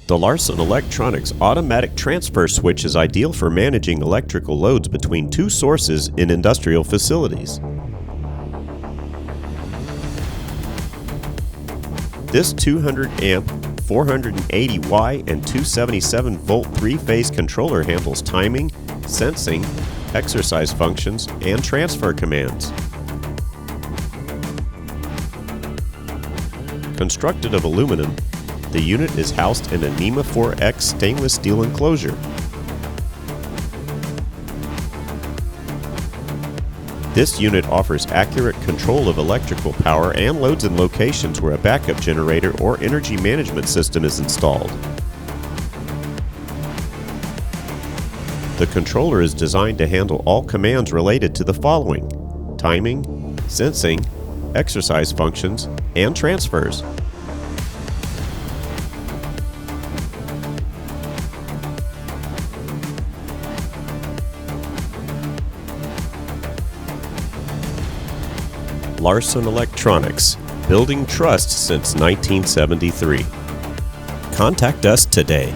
The Larson Electronics automatic transfer switch is ideal for managing electrical loads between two sources in industrial facilities. This 200 amp, 480 Y and 277 volt three-phase controller handles timing, sensing, exercise functions, and transfer commands. Constructed of aluminum, the unit is housed in a NEMA 4X stainless steel enclosure. This unit offers accurate control of electrical power and loads in locations where a backup generator or energy management system is installed. The controller is designed to handle all commands related to the following: timing, sensing, exercise functions, and transfers. Larson Electronics, building trust since 1973. Contact us today.